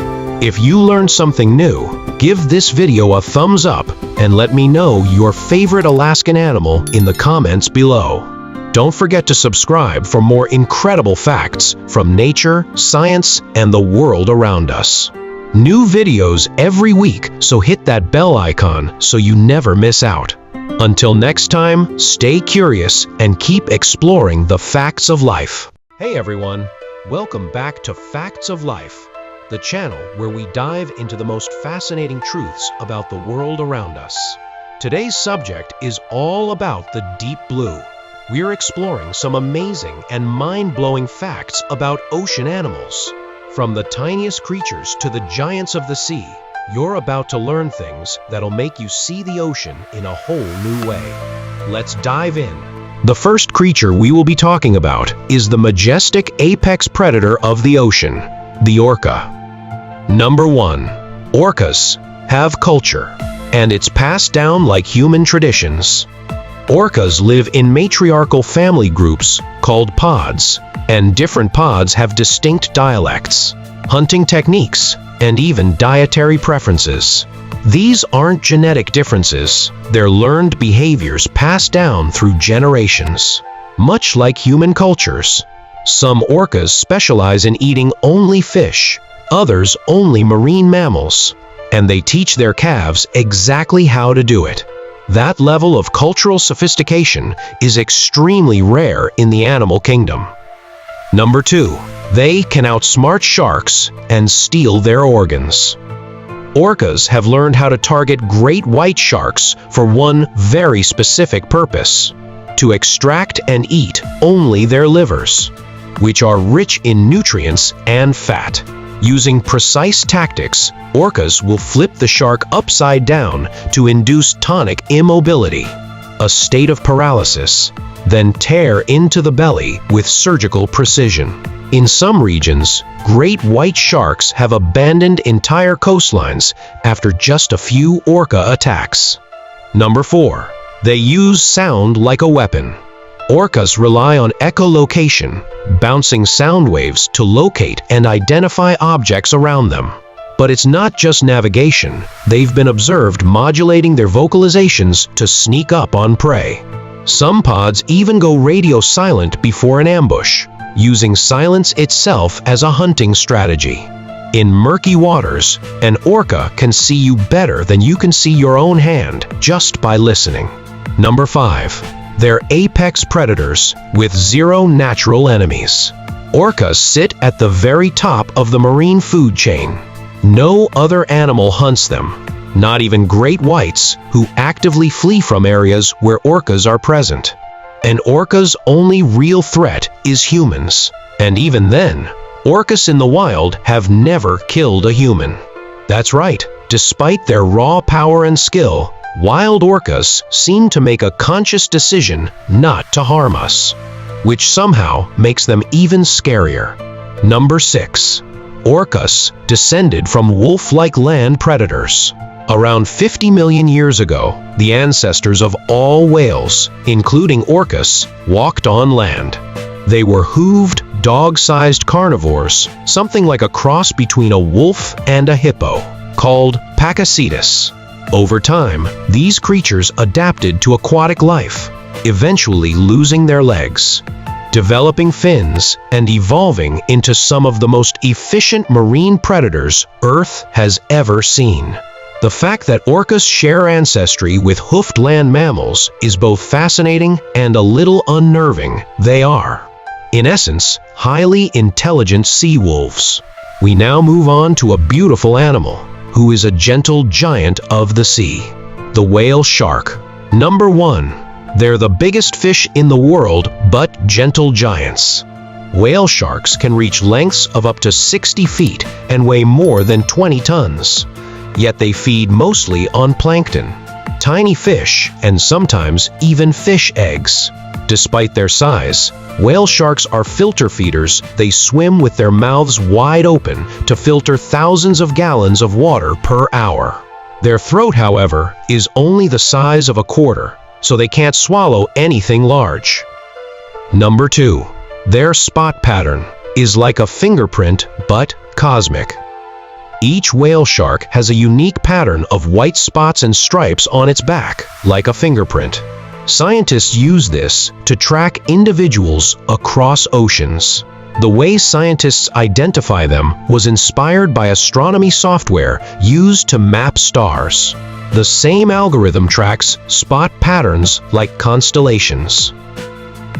If you learned something new, give this video a thumbs up and let me know your favorite Alaskan animal in the comments below. Don't forget to subscribe for more incredible facts from nature, science, and the world around us. New videos every week, so hit that bell icon so you never miss out. Until next time, stay curious and keep exploring the facts of life. Hey everyone, welcome back to Facts of Life, the channel where we dive into the most fascinating truths about the world around us. Today's subject is all about the deep blue. We're exploring some amazing and mind-blowing facts about ocean animals. From the tiniest creatures to the giants of the sea, you're about to learn things that'll make you see the ocean in a whole new way. Let's dive in. The first creature we will be talking about is the majestic apex predator of the ocean, the orca. Number 1. Orcas have culture, and it's passed down like human traditions. Orcas live in matriarchal family groups called pods, and different pods have distinct dialects, hunting techniques, and even dietary preferences. These aren't genetic differences, they're learned behaviors passed down through generations. Much like human cultures, some orcas specialize in eating only fish, others only marine mammals, and they teach their calves exactly how to do it. That level of cultural sophistication is extremely rare in the animal kingdom. Number 2. They can outsmart sharks and steal their organs. Orcas have learned how to target great white sharks for one very specific purpose: to extract and eat only their livers, which are rich in nutrients and fat. Using precise tactics, orcas will flip the shark upside down to induce tonic immobility, a state of paralysis, then tear into the belly with surgical precision. In some regions, great white sharks have abandoned entire coastlines after just a few orca attacks. Number 4. They use sound like a weapon. Orcas rely on echolocation, bouncing sound waves to locate and identify objects around them. But it's not just navigation. They've been observed modulating their vocalizations to sneak up on prey. Some pods even go radio silent before an ambush, using silence itself as a hunting strategy. In murky waters, an orca can see you better than you can see your own hand just by listening. Number 5. They're apex predators with zero natural enemies. Orcas sit at the very top of the marine food chain. No other animal hunts them, not even great whites who actively flee from areas where orcas are present. An orca's only real threat is humans, and even then, orcas in the wild have never killed a human. That's right, despite their raw power and skill, wild orcas seem to make a conscious decision not to harm us, which somehow makes them even scarier. Number 6. Orcas descended from wolf-like land predators. Around 50 million years ago, the ancestors of all whales, including orcas, walked on land. They were hooved, dog-sized carnivores, something like a cross between a wolf and a hippo, called Pakicetus. Over time, these creatures adapted to aquatic life, eventually losing their legs, developing fins, and evolving into some of the most efficient marine predators Earth has ever seen. The fact that orcas share ancestry with hoofed land mammals is both fascinating and a little unnerving. They are, in essence, highly intelligent sea wolves. We now move on to a beautiful animal, who is a gentle giant of the sea, the whale shark. Number 1. They're the biggest fish in the world, but gentle giants. Whale sharks can reach lengths of up to 60 feet and weigh more than 20 tons. Yet they feed mostly on plankton, tiny fish, and sometimes even fish eggs. Despite their size, whale sharks are filter feeders. They swim with their mouths wide open to filter thousands of gallons of water per hour. Their throat, however, is only the size of a quarter, so they can't swallow anything large. Number 2. Their spot pattern is like a fingerprint, but cosmic. Each whale shark has a unique pattern of white spots and stripes on its back, like a fingerprint. Scientists use this to track individuals across oceans. The way scientists identify them was inspired by astronomy software used to map stars. The same algorithm tracks spot patterns like constellations.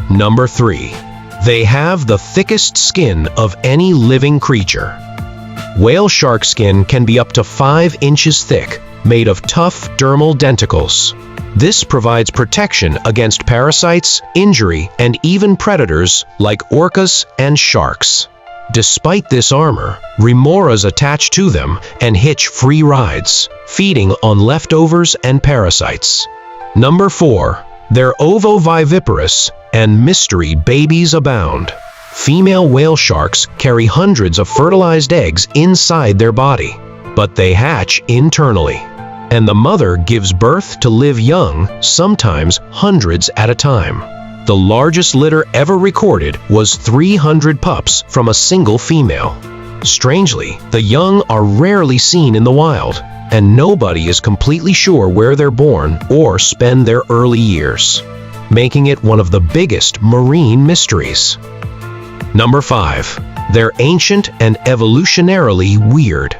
Number 3. They have the thickest skin of any living creature. Whale shark skin can be up to 5 inches thick, made of tough dermal denticles. This provides protection against parasites, injury, and even predators like orcas and sharks. Despite this armor, remoras attach to them and hitch free rides, feeding on leftovers and parasites. Number 4. They're ovoviviparous, and mystery babies abound. Female whale sharks carry hundreds of fertilized eggs inside their body, but they hatch internally, and the mother gives birth to live young, sometimes hundreds at a time. The largest litter ever recorded was 300 pups from a single female. Strangely, the young are rarely seen in the wild, and nobody is completely sure where they're born or spend their early years, making it one of the biggest marine mysteries. Number 5. They're ancient and evolutionarily weird.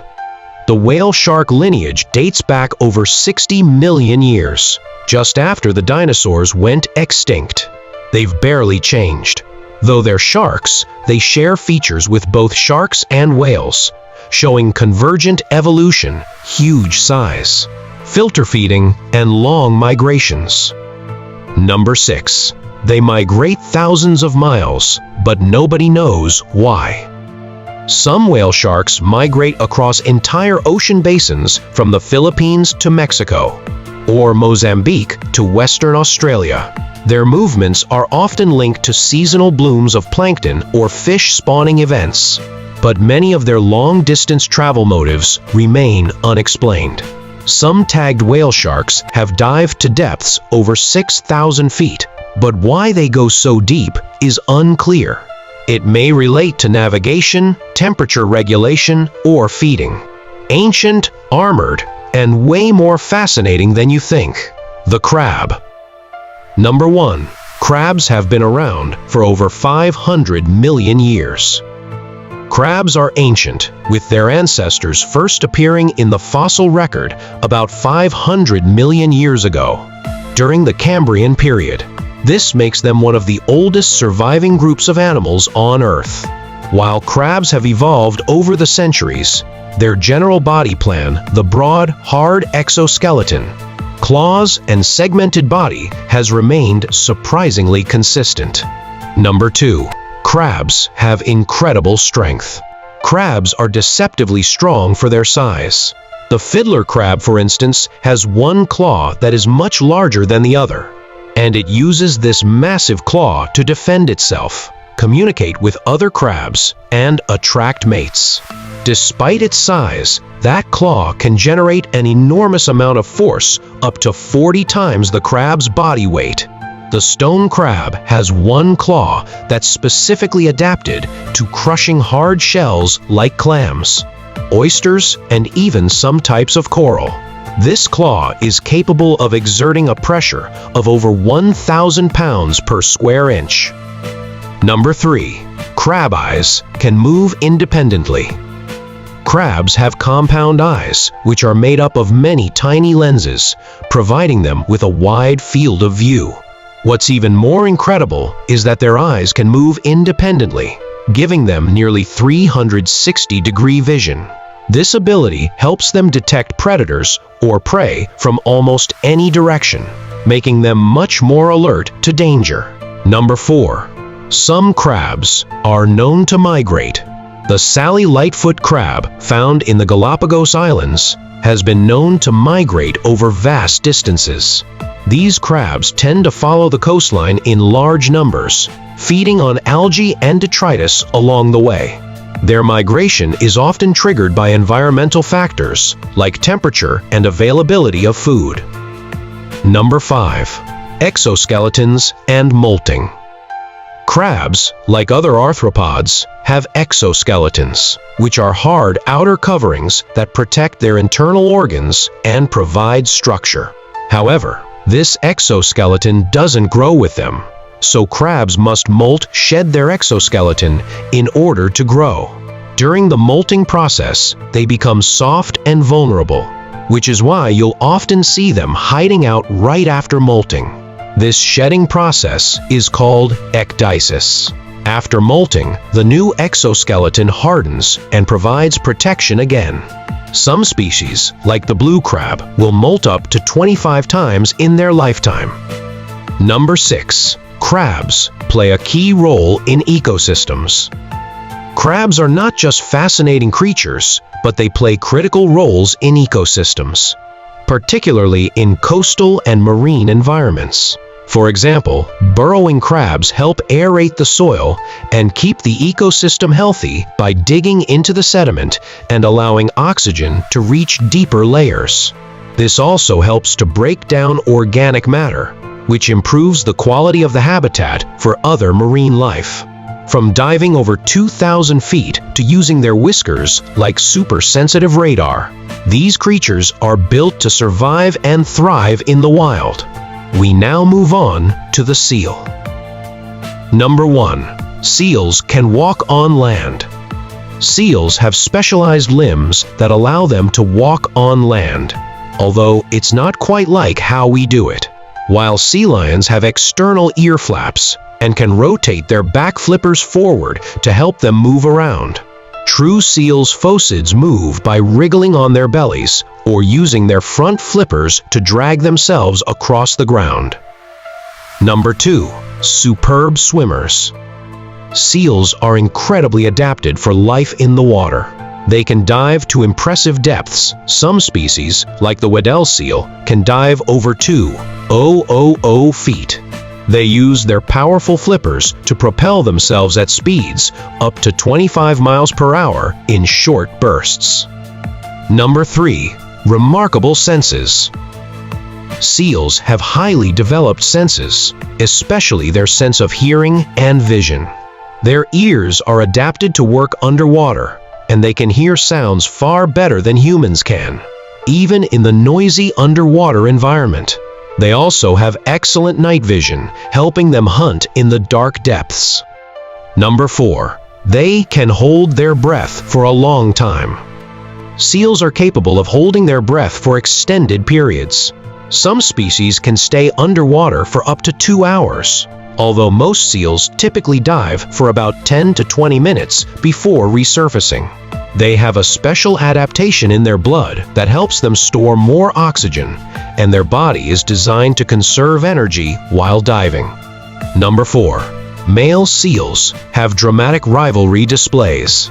The whale shark lineage dates back over 60 million years, just after the dinosaurs went extinct. They've barely changed. Though they're sharks, they share features with both sharks and whales, showing convergent evolution, huge size, filter feeding, and long migrations. Number 6. They migrate thousands of miles, but nobody knows why. Some whale sharks migrate across entire ocean basins from the Philippines to Mexico, or Mozambique to Western Australia. Their movements are often linked to seasonal blooms of plankton or fish spawning events, but many of their long-distance travel motives remain unexplained. Some tagged whale sharks have dived to depths over 6,000 feet, but why they go so deep is unclear. It may relate to navigation, temperature regulation, or feeding. Ancient, armored, and way more fascinating than you think. The crab. Number 1. Crabs have been around for over 500 million years. Crabs are ancient, with their ancestors first appearing in the fossil record about 500 million years ago, during the Cambrian period. This makes them one of the oldest surviving groups of animals on Earth. While crabs have evolved over the centuries, their general body plan, the broad, hard exoskeleton, claws, and segmented body, has remained surprisingly consistent. Number 2. Crabs have incredible strength. Crabs are deceptively strong for their size. The fiddler crab, for instance, has one claw that is much larger than the other, and it uses this massive claw to defend itself, communicate with other crabs, and attract mates. Despite its size, that claw can generate an enormous amount of force, up to 40 times the crab's body weight. The stone crab has one claw that's specifically adapted to crushing hard shells like clams, oysters, and even some types of coral. This claw is capable of exerting a pressure of over 1,000 pounds per square inch. Number 3. Crab eyes can move independently. Crabs have compound eyes, which are made up of many tiny lenses, providing them with a wide field of view. What's even more incredible is that their eyes can move independently, giving them nearly 360-degree vision. This ability helps them detect predators or prey from almost any direction, making them much more alert to danger. Number 4. Some crabs are known to migrate. The Sally Lightfoot crab, found in the Galapagos Islands, has been known to migrate over vast distances. These crabs tend to follow the coastline in large numbers, feeding on algae and detritus along the way. Their migration is often triggered by environmental factors like temperature and availability of food. Number 5. Exoskeletons and molting. Crabs, like other arthropods, have exoskeletons, which are hard outer coverings that protect their internal organs and provide structure. However, this exoskeleton doesn't grow with them, so crabs must shed their exoskeleton in order to grow. During the molting process, they become soft and vulnerable, which is why you'll often see them hiding out right after molting. This shedding process is called ecdysis. After molting, the new exoskeleton hardens and provides protection again. Some species, like the blue crab, will molt up to 25 times in their lifetime. Number 6. Crabs play a key role in ecosystems. Crabs are not just fascinating creatures, but they play critical roles in ecosystems, particularly in coastal and marine environments. For example, burrowing crabs help aerate the soil and keep the ecosystem healthy by digging into the sediment and allowing oxygen to reach deeper layers. This also helps to break down organic matter, which improves the quality of the habitat for other marine life. From diving over 2,000 feet to using their whiskers like super-sensitive radar, these creatures are built to survive and thrive in the wild. We now move on to the seal. Number 1. Seals can walk on land. Seals have specialized limbs that allow them to walk on land, although it's not quite like how we do it. While sea lions have external ear flaps and can rotate their back flippers forward to help them move around, true seals' phocids move by wriggling on their bellies or using their front flippers to drag themselves across the ground. Number 2. Superb swimmers. Seals are incredibly adapted for life in the water. They can dive to impressive depths. Some species, like the Weddell seal, can dive over 2,000 feet. They use their powerful flippers to propel themselves at speeds up to 25 miles per hour in short bursts. Number 3. Remarkable senses. Seals have highly developed senses, especially their sense of hearing and vision. Their ears are adapted to work underwater, and they can hear sounds far better than humans can, even in the noisy underwater environment. They also have excellent night vision, helping them hunt in the dark depths. Number 4. They can hold their breath for a long time. Seals are capable of holding their breath for extended periods. Some species can stay underwater for up to 2 hours, although most seals typically dive for about 10 to 20 minutes before resurfacing. They have a special adaptation in their blood that helps them store more oxygen, and their body is designed to conserve energy while diving. Number 4. Male seals have dramatic rivalry displays.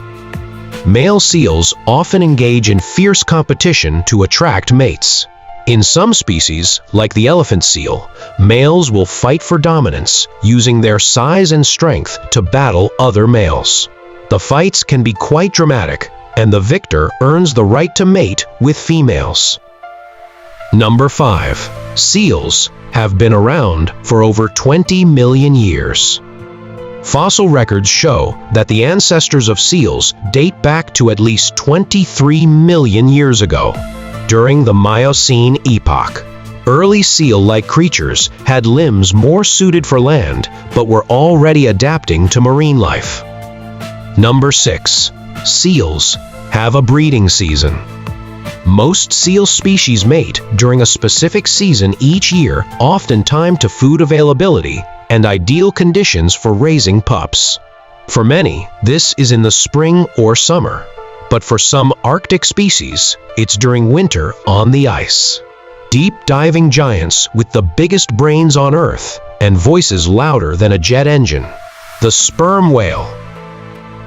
Male seals often engage in fierce competition to attract mates. In some species, like the elephant seal, males will fight for dominance, using their size and strength to battle other males. The fights can be quite dramatic, and the victor earns the right to mate with females. Number 5. Seals have been around for over 20 million years. Fossil records show that the ancestors of seals date back to at least 23 million years ago, during the Miocene epoch. Early seal-like creatures had limbs more suited for land, but were already adapting to marine life. Number 6. Seals have a breeding season. Most seal species mate during a specific season each year, often timed to food availability and ideal conditions for raising pups. For many, this is in the spring or summer, but for some Arctic species, it's during winter on the ice. Deep diving giants with the biggest brains on Earth and voices louder than a jet engine. The sperm whale.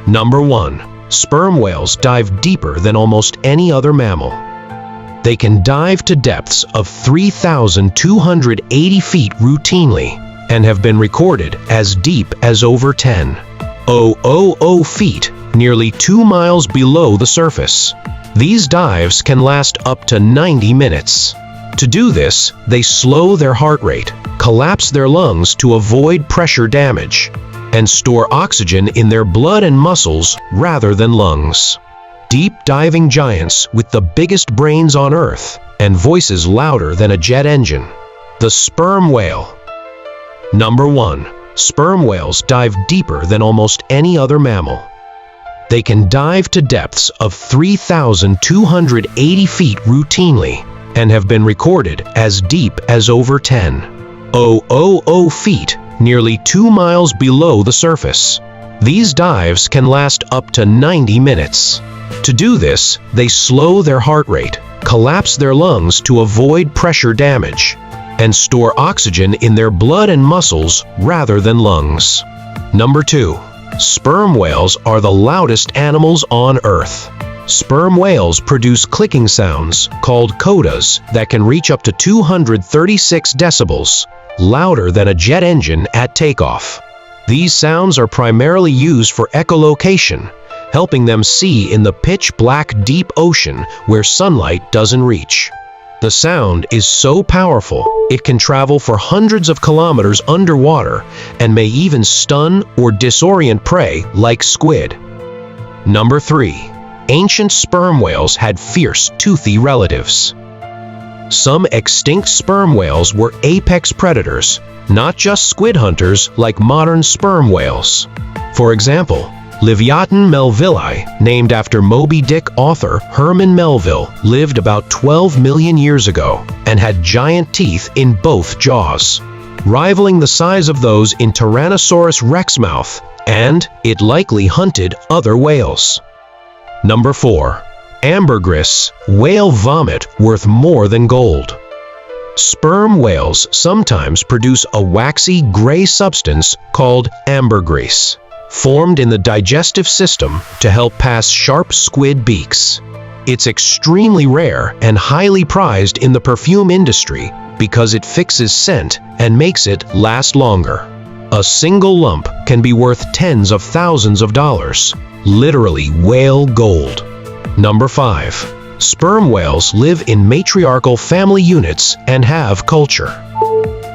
Number 1. Sperm whales dive deeper than almost any other mammal. They can dive to depths of 3,280 feet routinely and have been recorded as deep as over 10,000 feet, nearly 2 miles below the surface. These dives can last up to 90 minutes. To do this, they slow their heart rate, collapse their lungs to avoid pressure damage, and store oxygen in their blood and muscles rather than lungs. Deep diving giants with the biggest brains on Earth and voices louder than a jet engine. The sperm whale. Number 1. Sperm whales dive deeper than almost any other mammal. They can dive to depths of 3,280 feet routinely and have been recorded as deep as over 10,000 feet, nearly 2 miles below the surface. These dives can last up to 90 minutes. To do this, they slow their heart rate, collapse their lungs to avoid pressure damage, and store oxygen in their blood and muscles rather than lungs. Number 2. Sperm whales are the loudest animals on Earth. Sperm whales produce clicking sounds, called codas, that can reach up to 236 decibels, louder than a jet engine at takeoff. These sounds are primarily used for echolocation, helping them see in the pitch-black deep ocean where sunlight doesn't reach. The sound is so powerful, it can travel for hundreds of kilometers underwater and may even stun or disorient prey like squid. Number 3. Ancient sperm whales had fierce, toothy relatives. Some extinct sperm whales were apex predators, not just squid hunters like modern sperm whales. For example, Leviathan melvilli, named after Moby Dick author Herman Melville, lived about 12 million years ago and had giant teeth in both jaws, rivaling the size of those in Tyrannosaurus rex mouth, and it likely hunted other whales. Number 4. Ambergris, whale vomit worth more than gold. Sperm whales sometimes produce a waxy gray substance called ambergris, formed in the digestive system to help pass sharp squid beaks. It's extremely rare and highly prized in the perfume industry because it fixes scent and makes it last longer. A single lump can be worth tens of thousands of dollars, literally whale gold. Number 5. Sperm whales live in matriarchal family units and have culture.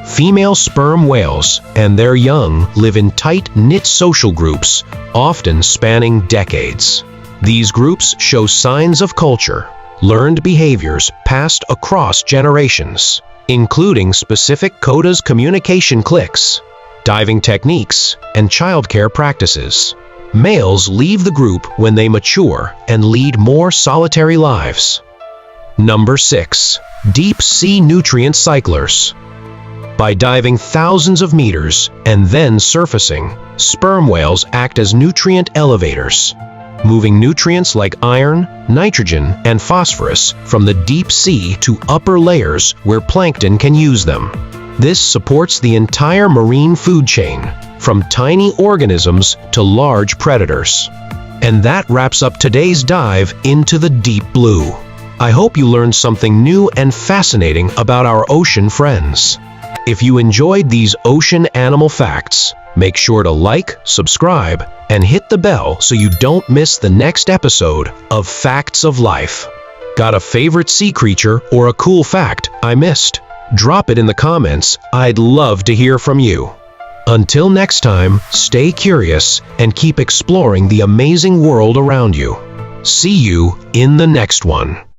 Female sperm whales and their young live in tight-knit social groups, often spanning decades. These groups show signs of culture, learned behaviors passed across generations, including specific codas communication cliques, diving techniques, and childcare practices. Males leave the group when they mature and lead more solitary lives. Number 6. Deep sea nutrient cyclers. By diving thousands of meters and then surfacing, sperm whales act as nutrient elevators, moving nutrients like iron, nitrogen, and phosphorus from the deep sea to upper layers where plankton can use them. This supports the entire marine food chain, from tiny organisms to large predators. And that wraps up today's dive into the deep blue. I hope you learned something new and fascinating about our ocean friends. If you enjoyed these ocean animal facts, make sure to like, subscribe, and hit the bell so you don't miss the next episode of Facts of Life. Got a favorite sea creature or a cool fact I missed? Drop it in the comments. I'd love to hear from you. Until next time, stay curious and keep exploring the amazing world around you. See you in the next one.